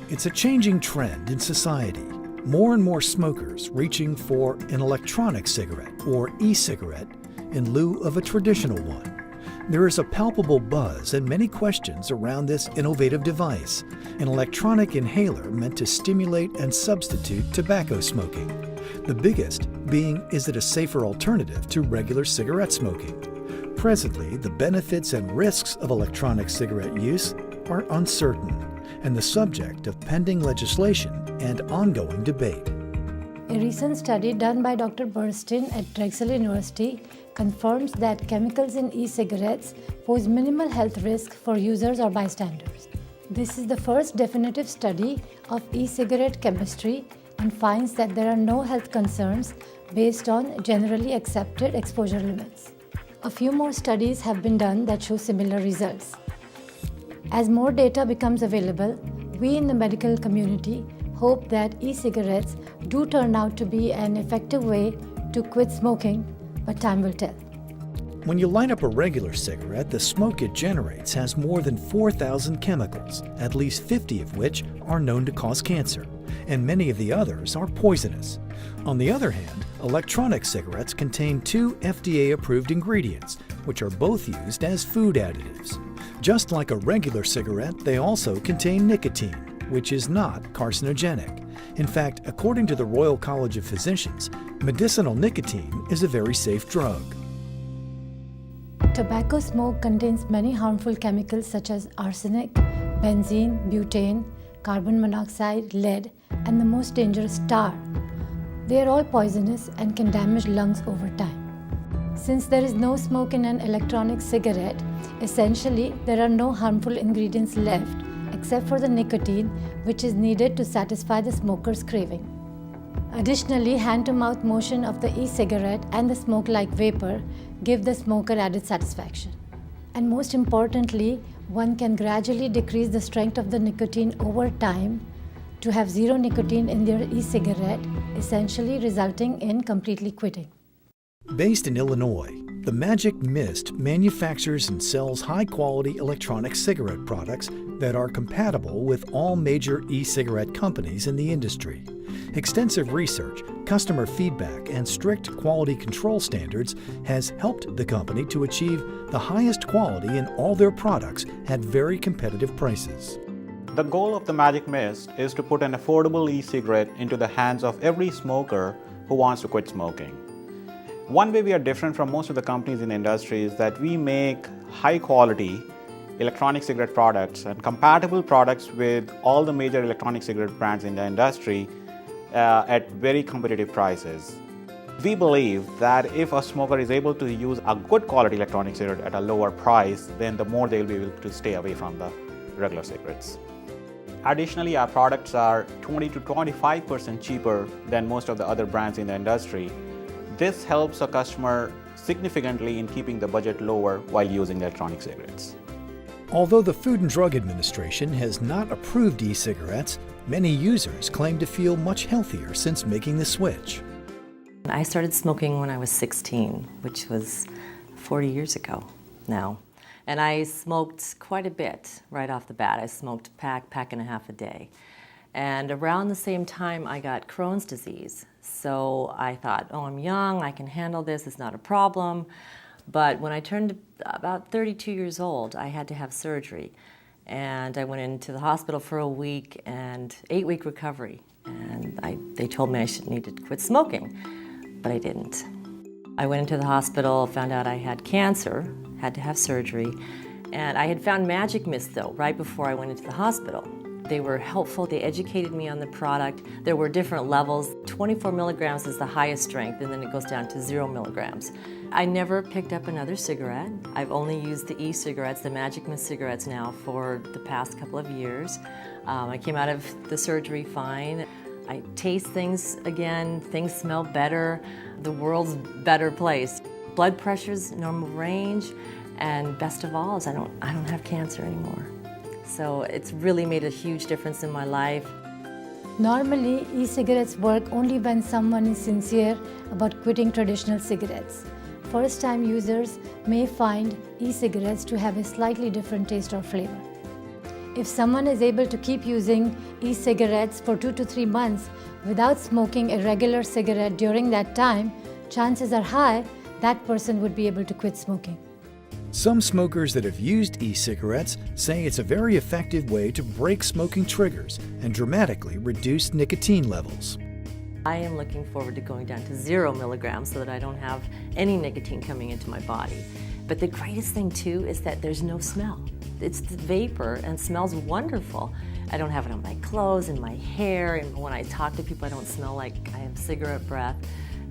It's a changing trend in society. More and more smokers reaching for an electronic cigarette or e-cigarette in lieu of a traditional one. There is a palpable buzz and many questions around this innovative device, an electronic inhaler meant to stimulate and substitute tobacco smoking. The biggest being, is it a safer alternative to regular cigarette smoking? Presently, the benefits and risks of electronic cigarette use are uncertain and the subject of pending legislation and ongoing debate. A recent study done by Dr. Burstein at Drexel University confirms that chemicals in e-cigarettes pose minimal health risk for users or bystanders. This is the first definitive study of e-cigarette chemistry and finds that there are no health concerns based on generally accepted exposure limits. A few more studies have been done that show similar results. As more data becomes available, we in the medical community hope that e-cigarettes do turn out to be an effective way to quit smoking, but time will tell. When you light up a regular cigarette, the smoke it generates has more than 4,000 chemicals, at least 50 of which are known to cause cancer, and many of the others are poisonous. On the other hand, electronic cigarettes contain 2 FDA-approved ingredients, which are both used as food additives. Just like a regular cigarette, they also contain nicotine, which is not carcinogenic. In fact, according to the Royal College of Physicians, medicinal nicotine is a very safe drug. Tobacco smoke contains many harmful chemicals such as arsenic, benzene, butane, carbon monoxide, lead, and the most dangerous tar. They are all poisonous and can damage lungs over time. Since there is no smoke in an electronic cigarette, essentially there are no harmful ingredients left except for the nicotine, which is needed to satisfy the smoker's craving. Additionally, hand-to-mouth motion of the e-cigarette and the smoke-like vapor give the smoker added satisfaction. And most importantly, one can gradually decrease the strength of the nicotine over time to have zero nicotine in their e-cigarette, essentially resulting in completely quitting. Based in Illinois, the Magic Mist manufactures and sells high-quality electronic cigarette products that are compatible with all major e-cigarette companies in the industry. Extensive research, customer feedback, and strict quality control standards has helped the company to achieve the highest quality in all their products at very competitive prices. The goal of the Magic Mist is to put an affordable e-cigarette into the hands of every smoker who wants to quit smoking. One way we are different from most of the companies in the industry is that we make high-quality electronic cigarette products and compatible products with all the major electronic cigarette brands in the industry at very competitive prices. We believe that if a smoker is able to use a good quality electronic cigarette at a lower price, then the more they'll be able to stay away from the regular cigarettes. Additionally, our products are 20 to 25% cheaper than most of the other brands in the industry. This helps a customer significantly in keeping the budget lower while using electronic cigarettes. Although the Food and Drug Administration has not approved e-cigarettes, many users claim to feel much healthier since making the switch. I started smoking when I was 16, which was 40 years ago now. And I smoked quite a bit right off the bat. I smoked pack and a half a day. And around the same time, I got Crohn's disease. So I thought, oh, I'm young, I can handle this, it's not a problem. But when I turned about 32 years old, I had to have surgery. And I went into the hospital for a week and 8-week recovery. And they told me I needed to quit smoking, but I didn't. I went into the hospital, found out I had cancer, had to have surgery. And I had found Magic Mist, though, right before I went into the hospital. They were helpful, they educated me on the product. There were different levels. 24 milligrams is the highest strength, and then it goes down to 0 milligrams. I never picked up another cigarette. I've only used the e-cigarettes, the Magic Mist cigarettes now for the past couple of years. I came out of the surgery fine. I taste things again, things smell better. The world's a better place. Blood pressure's normal range, and best of all is I don't have cancer anymore. So it's really made a huge difference in my life. Normally, e-cigarettes work only when someone is sincere about quitting traditional cigarettes. First-time users may find e-cigarettes to have a slightly different taste or flavor. If someone is able to keep using e-cigarettes for 2 to 3 months without smoking a regular cigarette during that time, chances are high that person would be able to quit smoking. Some smokers that have used e-cigarettes say it's a very effective way to break smoking triggers and dramatically reduce nicotine levels. I am looking forward to going down to 0 milligrams so that I don't have any nicotine coming into my body. But the greatest thing too is that there's no smell. It's the vapor and smells wonderful. I don't have it on my clothes and my hair, and when I talk to people I don't smell like I have cigarette breath.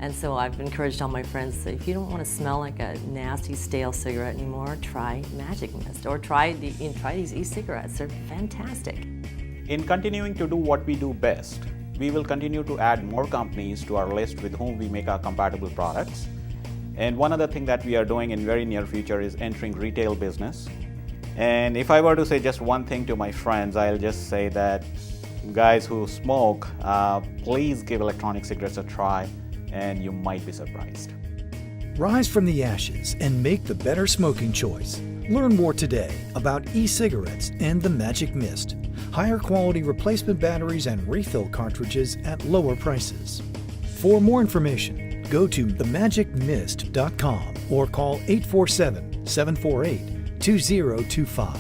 And so I've encouraged all my friends to say, if you don't want to smell like a nasty stale cigarette anymore, try Magic Mist or try these e-cigarettes. They're fantastic. In continuing to do what we do best, we will continue to add more companies to our list with whom we make our compatible products. And one other thing that we are doing in very near future is entering retail business. And if I were to say just one thing to my friends, I'll just say that guys who smoke, please give electronic cigarettes a try and you might be surprised. Rise from the ashes and make the better smoking choice. Learn more today about e-cigarettes and the Magic Mist. Higher quality replacement batteries and refill cartridges at lower prices. For more information, go to themagicmist.com or call 847-748-2025.